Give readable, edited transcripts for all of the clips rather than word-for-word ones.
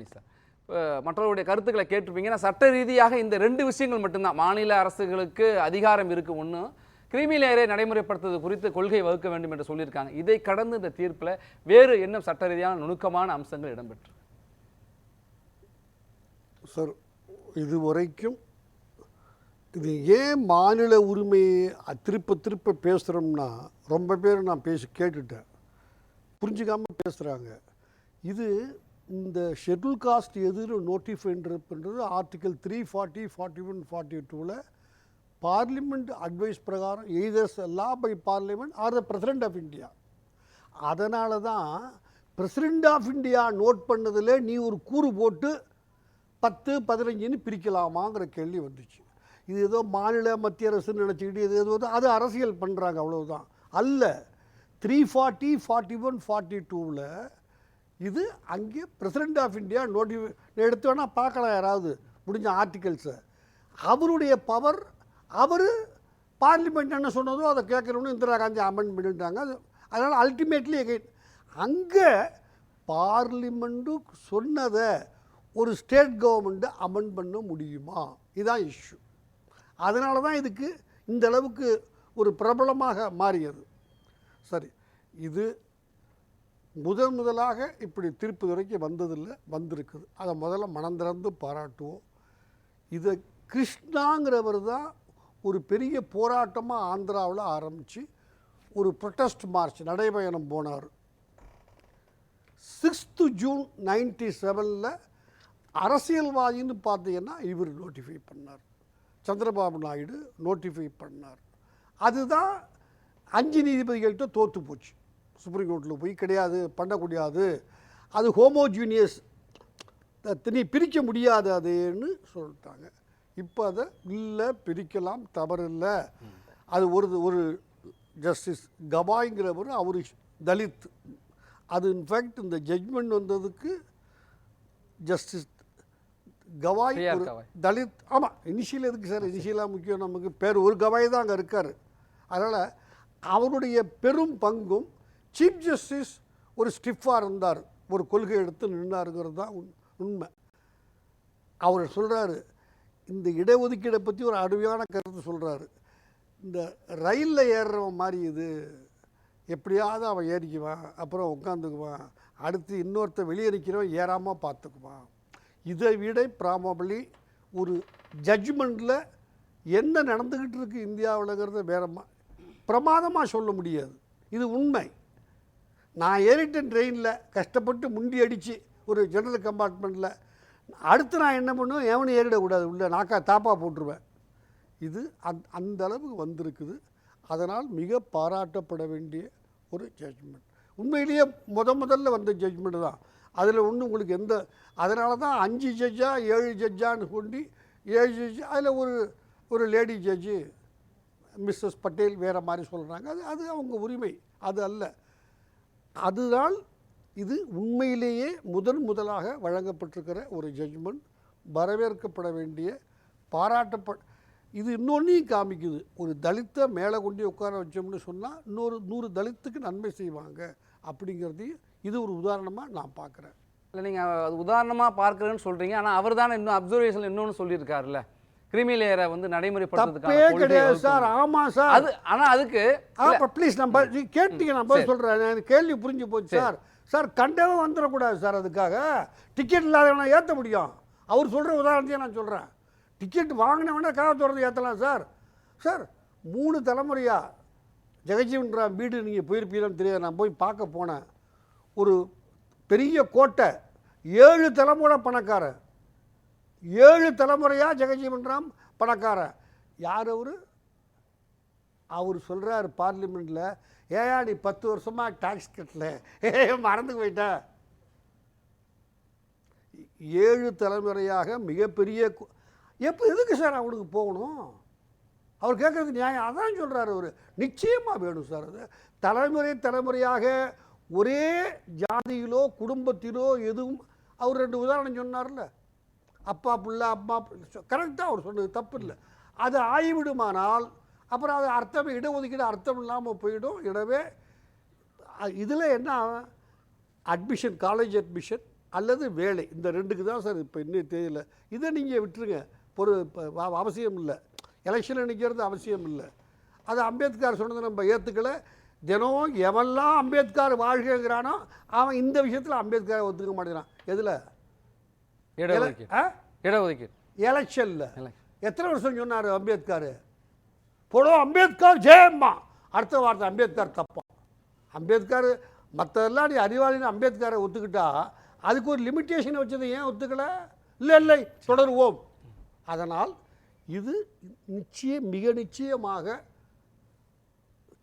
Anbumani sir, மற்றவருடைய கருத்துக்களை கேட்டிருப்பீங்க. சட்ட ரீதியாக இந்த 2 விஷயங்கள் மட்டும்தான் மாநில அரசுகளுக்கு அதிகாரம் இருக்கு. ஒன்று, கிரீமி லேயரை நடைமுறைப்படுத்துவது குறித்து கொள்கை வகுக்க வேண்டும் என்று சொல்லியிருக்காங்க. இதை கடந்து இந்த தீர்ப்பில் வேறு என்ன சட்ட ரீதியான நுணுக்கமான அம்சங்கள் இடம்பெற்று? சார், இதுவரைக்கும் இது ஏன் மாநில உரிமையை திருப்ப பேசுகிறோம்னா, ரொம்ப பேர் நான் கேட்டுட்டேன், புரிஞ்சுக்காமல் பேசுகிறாங்க. இது இந்த ஷெட்யூல் காஸ்ட் எதிர் நோட்டிஃபைன்றது ஆர்டிகல் 340, 41, 42ல் பார்லிமெண்ட் அட்வைஸ் பிரகாரம் either law by parliament or the president of India. அதனால தான் பிரசிடென்ட் ஆஃப் இந்தியா நோட் பண்ணதில் நீ ஒரு கூறு போட்டு 10, 15ன்னு பிரிக்கலாமாங்கிற கேள்வி வந்துச்சு. இது ஏதோ மாநில மத்திய அரசுன்னு நினச்சிக்கிட்டு இது ஏதோ அது அரசியல் பண்ணுறாங்க, அவ்வளவுதான். அல்ல, 340, 41, 42ல் இது அங்கே பிரசிடென்ட் ஆஃப் இந்தியா எடுத்து வேணால் பார்க்கலாம், யாராவது முடிஞ்ச ஆர்டிகல்ஸை. அவருடைய பவர், அவர் பார்லிமெண்ட் என்ன சொன்னதோ அதை கேட்கணும்னு இந்திரா காந்தி அமெண்ட் பண்ணிட்டாங்க. அதனால் அல்டிமேட்லி அங்கே பார்லிமெண்ட்டு சொன்னதை ஒரு ஸ்டேட் கவர்மெண்ட்டு அமெண்ட் பண்ண முடியுமா? இதுதான் இஷ்யூ. அதனால தான் இதுக்கு இந்த அளவுக்கு ஒரு பிரபலமாக மாறியது. சரி, இது முதலாக இப்படி தீர்ப்பு வரைக்கும் வந்ததில்லை, வந்திருக்குது. அதை முதல்ல மனந்திறந்து பாராட்டுவோம். இதை கிருஷ்ணாங்கிறவர் தான் ஒரு பெரிய போராட்டமாக ஆந்திராவில் ஆரம்பித்து ஒரு ப்ரொட்டஸ்ட் மார்ச் நடைபயணம் போனார். 6 ஜூன் 97ல் அரசியல்வாதின்னு பார்த்தீங்கன்னா இவர் நோட்டிஃபை பண்ணார், சந்திரபாபு நாயுடு நோட்டிஃபை பண்ணார். அதுதான் 5 நீதிபதிகள்கிட்ட தோற்று போச்சு. சுப்ரீம் கோர்ட்டில் போய் கிடையாது, பண்ணக்கூடாது, அது ஹோமோஜீனியஸ், நீ பிரிக்க முடியாது அதுன்னு சொல்லிட்டாங்க. இப்போ அதை இல்லை, பிரிக்கலாம், தவறு இல்லை. அது ஒரு ஜஸ்டிஸ் கவாய்ங்கிறவர், அவர் தலித். அது இன்ஃபேக்ட் இந்த ஜட்ஜ்மெண்ட் வந்ததுக்கு ஜஸ்டிஸ் கவாய் ஒரு தலித். ஆமாம், இனிஷியல் எதுக்கு சார், இனிஷியலாக முக்கியம், நமக்கு பேர் ஒரு கவாய் தான் அங்கே இருக்கார். அதனால் அவருடைய பெரும் பங்கும் சீஃப் ஜஸ்டிஸ் ஒரு ஸ்டிஃபாக இருந்தார், ஒரு கொள்கை எடுத்து நின்றாருங்கிறது தான் உண்மை. அவர் சொல்கிறாரு, இந்த இடஒதுக்கீடை பற்றி ஒரு அருமையான கருத்து சொல்கிறாரு. இந்த ரயிலில் ஏறுறவன் மாதிரி இது, எப்படியாவது அவன் ஏறிக்குவான், அப்புறம் உட்காந்துக்குவான், அடுத்து இன்னொருத்த வெளியே நிற்கிறவன் ஏறாமல் பார்த்துக்குவான். இதை விட ப்ராபபிளி ஒரு ஜட்ஜ்மெண்ட்டில் என்ன நடந்துக்கிட்டு இருக்குது இந்தியாவில்ங்கிறத வேற பிரமாதமாக சொல்ல முடியாது. இது உண்மை. நான் ஏறிட்டேன் ட்ரெயினில், கஷ்டப்பட்டு முண்டி அடித்து ஒரு ஜெனரல் கம்பார்ட்மெண்ட்டில், அடுத்து நான் என்ன பண்ணுவேன், எவனும் ஏறிடக்கூடாது, உள்ள நாக்கா தாப்பாக போட்டுருவேன். இது அந்த அளவுக்கு வந்திருக்குது. அதனால் மிக பாராட்டப்பட வேண்டிய ஒரு ஜட்ஜ்மெண்ட். உண்மையிலேயே முதல்ல வந்த ஜட்ஜ்மெண்ட் தான். அதில் ஒன்றும் உங்களுக்கு எந்த, அதனால தான் 5 ஜட்ஜா 7 ஜட்ஜான்னு சொல்லி 7 ஜட்ஜு, அதில் ஒரு லேடி ஜட்ஜு மிஸ்ஸஸ் பட்டேல் வேறு மாதிரி சொல்கிறாங்க. அது அவங்க உரிமை, அது அல்ல. அதுதான் இது உண்மையிலேயே முதலாக வழங்கப்பட்டிருக்கிற ஒரு ஜட்ஜ்மெண்ட், வரவேற்கப்பட வேண்டிய, இது இன்னொன்றையும் காமிக்குது. ஒரு தலித்தை மேலே கொண்டு உட்கார வச்சோம்னு சொன்னால் 100 தலித்துக்கு நன்மை செய்வாங்க அப்படிங்கிறதையும் இது ஒரு உதாரணமாக நான் பார்க்குறேன். இல்லை, நீங்கள் அது உதாரணமாக பார்க்குறேன்னு சொல்கிறீங்க. ஆனால் அவர் தானே இன்னும் அப்சர்வேஷன் இன்னொன்று சொல்லியிருக்காருல்ல, கிரிமி லேயரை வந்து நடைமுறைப்படுத்துறதுக்காக கிடையாது சார். ஆமாம் சார், அது ஆனால் அதுக்கு ப்ளீஸ் நம்ம கேட்டீங்க, நான் பதில் சொல்கிறேன், கேள்வி புரிஞ்சு போச்சு சார். சார், கண்டவே வந்துடக்கூடாது சார். அதுக்காக டிக்கெட் இல்லாதவனை ஏற்ற முடியும். அவர் சொல்கிற உதாரணத்தையும் நான் சொல்கிறேன். டிக்கெட் வாங்கினவனே காக தோறது ஏற்றலாம் சார். சார், 3 தலைமுறையாக ஜெகஜீவன் ராம் வீடு நீங்கள் போயிருப்பீங்கன்னு தெரியாது, நான் போய் பார்க்க போனேன். ஒரு பெரிய கோட்டை, 7 தலைமுறை பணக்காரன், 7 தலைமுறையாக ஜெகஜீவன் ராம் பணக்காரன். யார் அவர் சொல்கிறார் பார்லிமெண்ட்டில், ஏயா நீ 10 வருஷமாக டாக்ஸ் கட்டல, மறந்து போயிட்ட. 7 தலைமுறையாக மிகப்பெரிய எதுக்கு சார் அவனுக்கு போகணும்? அவர் கேட்குறது நியாயம். அதான் சொல்கிறார் அவர், நிச்சயமாக வேணும் சார். அது தலைமுறையாக ஒரே ஜாதியிலோ குடும்பத்திலோ எதுவும், அவர் 2 உதாரணம் சொன்னார்ல, அப்பா பிள்ளை அம்மா, கரெக்டாக அவர் சொன்னது தப்பு இல்லை. அது ஆய்விடுமானால் அப்புறம் அது அர்த்தம், இடஒதுக்கீடு அர்த்தம் இல்லாமல் போயிடும். எனவே இதில் என்ன, அட்மிஷன், காலேஜ் அட்மிஷன் அல்லது வேலை, இந்த ரெண்டுக்கு தான் சார் இப்போ இன்னும் தெரியல. இதை நீங்கள் விட்டுருங்க, அவசியம் இல்லை. எலெக்ஷனில் நிற்கிறது அவசியம் இல்லை. அது அம்பேத்கர் சொன்னதை நம்ம ஏற்றுக்கலை. தினம் எவெல்லாம் அம்பேத்கர் வாழ்கிறானோ அவன் இந்த விஷயத்தில் அம்பேத்கரை ஒத்துக்க மாட்டேங்கிறான். எதில்? இடஒதுக்கீடு எலெக்ஷனில் எத்தனை வருஷம் சொன்னார் அம்பேத்கர்? போடோ அம்பேத்கர் ஜெயம்மா, அடுத்த வார்த்தை அம்பேத்கர் தப்பா. அம்பேத்கர் மற்றதெல்லாம் நீ அறிவாளின்னு அம்பேத்கரை ஒத்துக்கிட்டா அதுக்கு ஒரு லிமிட்டேஷனை வச்சதை ஏன் ஒத்துக்கலை? இல்லை தொடருவோம். அதனால் இது மிக நிச்சயமாக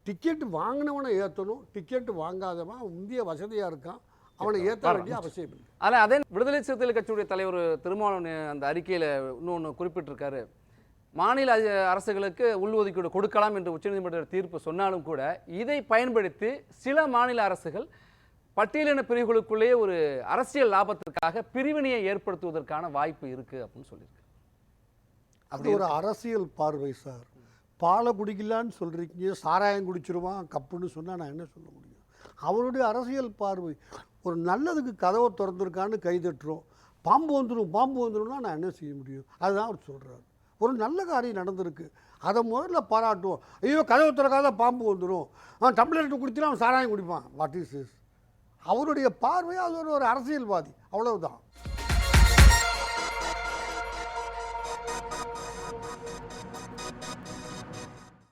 டிக்கெட் வாங்கினவனை ஏற்றணும், டிக்கெட் வாங்காதவன் இந்திய வசதியாக இருக்கான், அவனை ஏற்ற வேண்டிய அவசியம் இல்லை. ஆனால் அதே விடுதலை சிறுத்தைகள் கட்சியுடைய தலைவர் திருமாவளவன் அந்த அறிக்கையில் இன்னொன்று குறிப்பிட்டிருக்காரு. மாநில அரசுகளுக்கு உள்ஒதுக்கீடு கொடுக்கலாம் என்று உச்சநீதிமன்ற தீர்ப்பு சொன்னாலும் கூட இதை பயன்படுத்தி சில மாநில அரசுகள் பட்டியலின பிரிவுகளுக்குள்ளேயே ஒரு அரசியல் லாபத்திற்காக பிரிவினையை ஏற்படுத்துவதற்கான வாய்ப்பு இருக்குது அப்படின்னு சொல்லியிருக்கு. அது ஒரு அரசியல் பார்வை சார். பாலை குடிக்கலான்னு சொல்கிறீங்க, சாராயம் குடிச்சிருவான் கப்புன்னு சொன்னால் நான் என்ன சொல்ல முடியும்? அவருடைய அரசியல் பார்வை. ஒரு நல்லதுக்கு கதவை திறந்துருக்கான்னு கைதட்டுறோம், பாம்பு வந்துடும்னா நான் என்ன செய்ய முடியும்? அதுதான் அவர் சொல்கிறார். ஒரு நல்ல காரியம் நடந்திருக்கு, அதை முதல்ல பாராட்டுவோம். ஐயோ கதவை திறக்காத பாம்பு வந்துடும், அவன் டம்ளர் குடிச்சினா அவன் சாராயம் குடிப்பான். What is this? அவருடைய பார்வை, அது ஒரு அரசியல்வாதி, அவ்வளவுதான்.